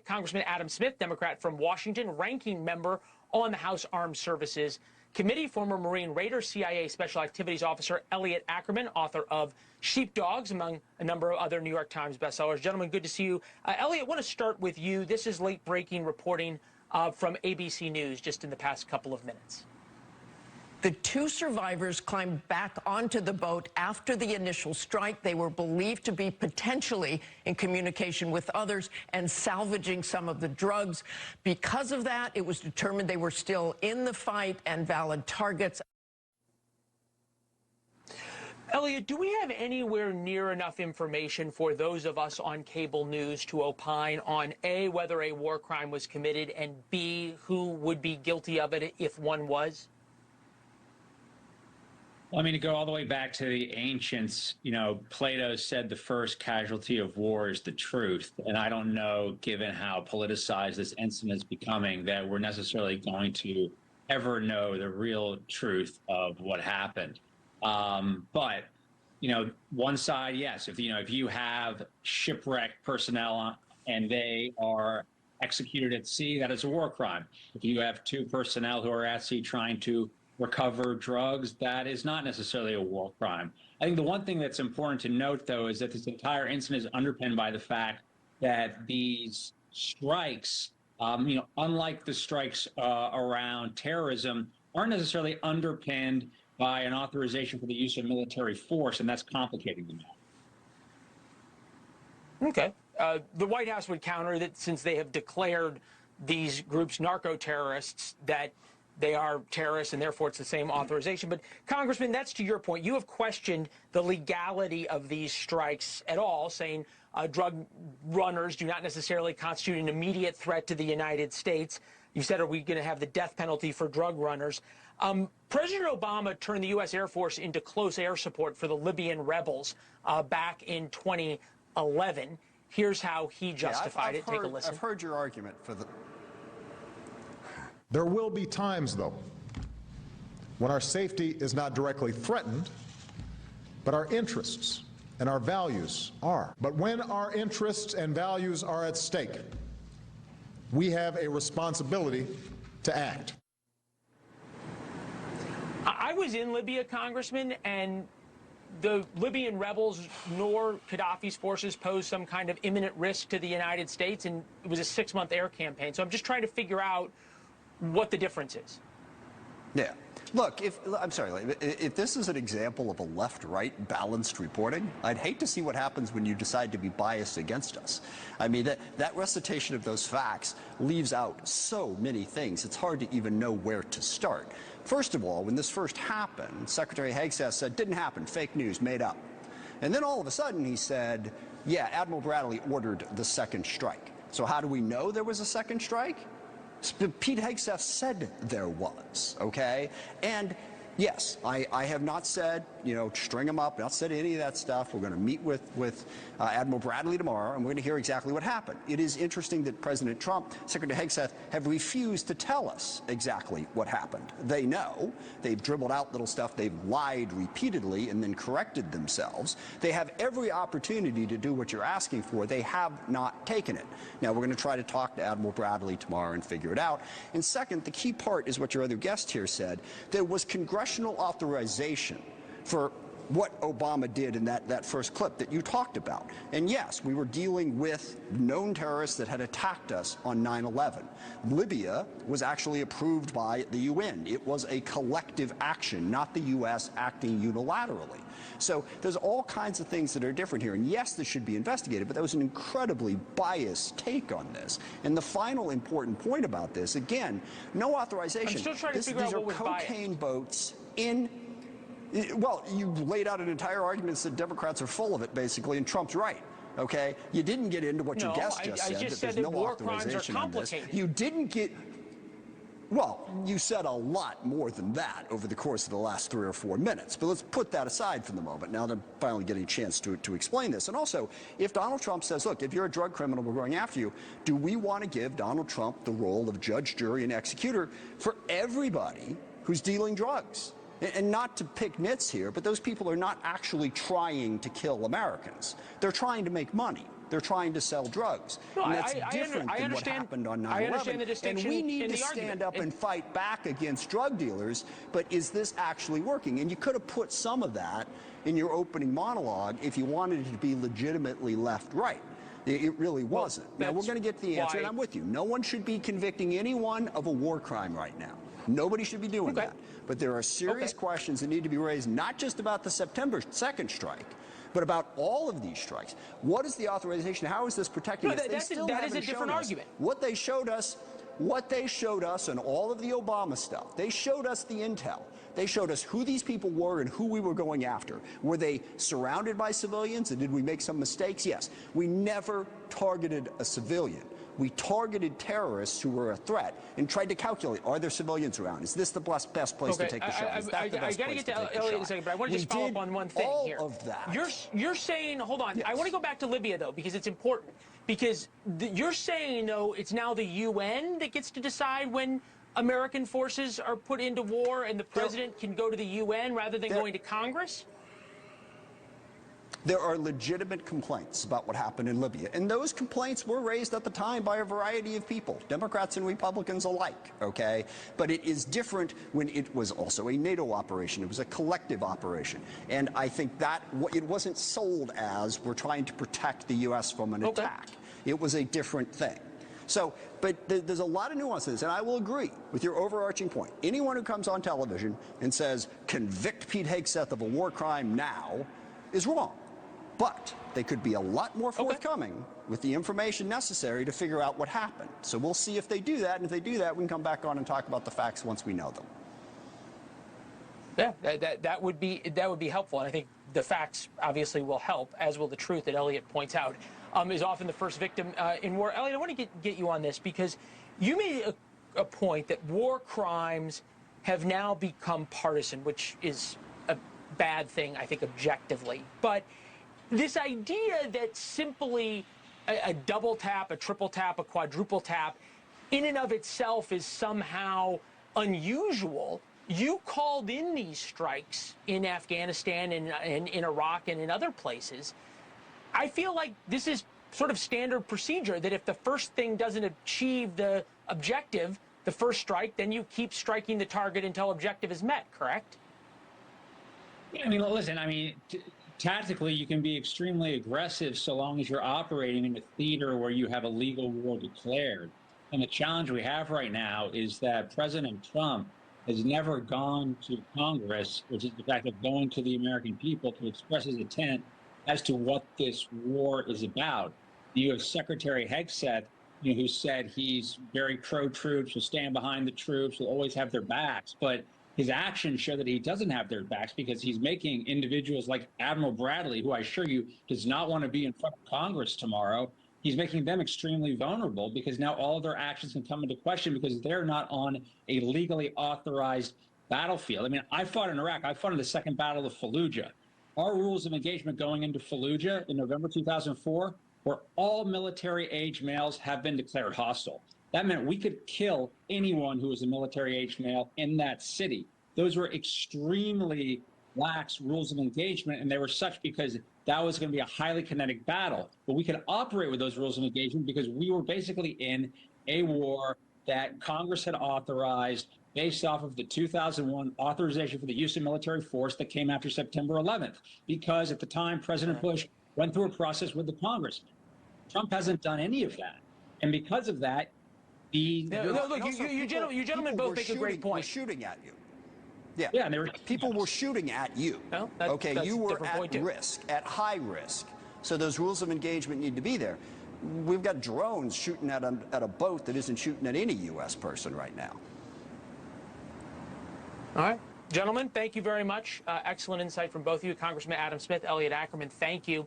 Congressman Adam Smith, Democrat from Washington, ranking member on the House Armed Services Committee, former Marine Raider, CIA Special Activities Officer Elliot Ackerman, author of Sheepdogs, among a number of other New York Times bestsellers. Gentlemen, good to see you. Elliot, I want to start with you. This is late-breaking reporting from ABC News just in the past couple of minutes. The two survivors climbed back onto the boat after the initial strike. They were believed to be potentially in communication with others and salvaging some of the drugs. Because of that, it was determined they were still in the fight and valid targets. Elliot, do we have anywhere near enough information for those of us on cable news to opine on A, whether a war crime was committed, and B, who would be guilty of it if one was? Well, I mean, to go all the way back to the ancients, Plato said the first casualty of war is the truth. And I don't know, given how politicized this incident is becoming, that we're necessarily going to ever know the real truth of what happened. But, one side, yes, if you have shipwrecked personnel and they are executed at sea, that is a war crime. If you have two personnel who are at sea trying to recover drugs, that is not necessarily a war crime. I think the one thing that's important to note, though, is that this entire incident is underpinned by the fact that these strikes, unlike the strikes around terrorism, aren't necessarily underpinned by an authorization for the use of military force, and that's complicating the matter. Okay. The White House would counter that since they have declared these groups narco-terrorists, that they are terrorists, and therefore it's the same authorization. But, Congressman, that's to your point. You have questioned the legality of these strikes at all, saying drug runners do not necessarily constitute an immediate threat to the United States. You said, are we going to have the death penalty for drug runners? President Obama turned the U.S. Air Force into close air support for the Libyan rebels back in 2011. Here's how he justified it. Take a listen. I've heard your argument for the... There will be times, though, when our safety is not directly threatened, but our interests and our values are. But when our interests and values are at stake, we have a responsibility to act. I was in Libya, Congressman, and the Libyan rebels nor Gaddafi's forces posed some kind of imminent risk to the United States, and it was a 6-month air campaign. So I'm just trying to figure out what the difference is. Yeah. Look, if this is an example of a left-right balanced reporting, I'd hate to see what happens when you decide to be biased against us. I mean, that recitation of those facts leaves out so many things. It's hard to even know where to start. First of all, when this first happened, Secretary Hegseth said, didn't happen, fake news, made up. And then all of a sudden he said, yeah, Admiral Bradley ordered the second strike. So how do we know there was a second strike? Pete Hegseth said there was, okay? And yes, I have not said, string him up, not said any of that stuff. We're going to meet with Admiral Bradley tomorrow, and we're going to hear exactly what happened. It is interesting that President Trump, Secretary Hegseth, have refused to tell us exactly what happened. They know. They've dribbled out little stuff. They've lied repeatedly and then corrected themselves. They have every opportunity to do what you're asking for. They have not taken it. Now, we're going to try to talk to Admiral Bradley tomorrow and figure it out. And second, the key part is what your other guest here said. There was congressional authorization for what Obama did in that first clip that you talked about. And yes, we were dealing with known terrorists that had attacked us on 9/11. Libya was actually approved by the UN. It was a collective action, not the U.S. acting unilaterally. So there's all kinds of things that are different here. And yes, this should be investigated, but that was an incredibly biased take on this. And the final important point about this, again, no authorization. I'm still trying to figure out what was biased. These are cocaine boats in... Well, you laid out an entire argument that Democrats are full of it, basically, and Trump's right. Okay? You didn't get into what your guest just said, that there's no authorization on this. You didn't get... Well, you said a lot more than that over the course of the last 3 or 4 minutes. But let's put that aside for the moment. Now they're finally getting a chance to explain this. And also, if Donald Trump says, look, if you're a drug criminal, we're going after you, do we want to give Donald Trump the role of judge, jury, and executor for everybody who's dealing drugs? And not to pick nits here, but those people are not actually trying to kill Americans. They're trying to make money. They're trying to sell drugs. No, and that's I different than what happened on 9/11. I understand the distinction and we need in to the stand argument. up and fight back against drug dealers, but is this actually working? And you could have put some of that in your opening monologue if you wanted it to be legitimately left-right. It really wasn't. Now, we're going to get to the answer, and I'm with you. No one should be convicting anyone of a war crime right now. Nobody should be doing that. But there are serious questions that need to be raised, not just about the September 2nd strike, but about all of these strikes. What is the authorization? How is this protecting us? That is a different argument. What they showed us and all of the Obama stuff, they showed us the intel. They showed us who these people were and who we were going after. Were they surrounded by civilians, and did we make some mistakes? Yes. We never targeted a civilian. We targeted terrorists who were a threat and tried to calculate, are there civilians around? Is this the best place to take the shot? Is that the best place to take the shot? I got to get to Elliot in a second, but I want to just follow up on one thing here. All of that. You're saying, hold on, yes. I want to go back to Libya, though, because it's important. Because you're saying, though, it's now the UN that gets to decide when American forces are put into war, and the president can go to the UN rather than going to Congress? There are legitimate complaints about what happened in Libya, and those complaints were raised at the time by a variety of people, Democrats and Republicans alike, okay? But it is different when it was also a NATO operation. It was a collective operation. And I think that it wasn't sold as we're trying to protect the U.S. from an attack. It was a different thing. So, but there's a lot of nuances, and I will agree with your overarching point. Anyone who comes on television and says, convict Pete Hegseth of a war crime now, is wrong. But they could be a lot more forthcoming with the information necessary to figure out what happened. So we'll see if they do that, and if they do that, we can come back on and talk about the facts once we know them. Yeah, that would be helpful, and I think the facts obviously will help, as will the truth that Elliot points out is often the first victim in war. Elliot, I want to get you on this because you made a point that war crimes have now become partisan, which is a bad thing, I think, objectively. But this idea that simply a double tap, a triple tap, a quadruple tap, in and of itself is somehow unusual. You called in these strikes in Afghanistan and in Iraq and in other places. I feel like this is sort of standard procedure, that if the first thing doesn't achieve the objective, the first strike, then you keep striking the target until objective is met, correct? Yeah, I mean, listen, tactically, you can be extremely aggressive so long as you're operating in a theater where you have a legal war declared. And the challenge we have right now is that President Trump has never gone to Congress, which is the fact of going to the American people to express his intent as to what this war is about. You have Secretary Hegseth, who said he's very pro-troops, will stand behind the troops, will always have their backs. But his actions show that he doesn't have their backs, because he's making individuals like Admiral Bradley, who I assure you does not want to be in front of Congress tomorrow, he's making them extremely vulnerable, because now all of their actions can come into question because they're not on a legally authorized battlefield. I mean, I fought in Iraq. I fought in the Second Battle of Fallujah. Our rules of engagement going into Fallujah in November 2004 were all military-age males have been declared hostile. That meant we could kill anyone who was a military-age male in that city. Those were extremely lax rules of engagement, and they were such because that was going to be a highly kinetic battle. But we could operate with those rules of engagement because we were basically in a war that Congress had authorized based off of the 2001 authorization for the use of military force that came after September 11th. Because at the time, President Bush went through a process with the Congress. Trump hasn't done any of that. And because of that, you gentlemen both make a great point. Were shooting at you. Yeah, and people were shooting at you. Well, okay, you were at risk, at high risk. So those rules of engagement need to be there. We've got drones shooting at a boat that isn't shooting at any U.S. person right now. All right. Gentlemen, thank you very much. Excellent insight from both of you. Congressman Adam Smith, Elliot Ackerman, thank you.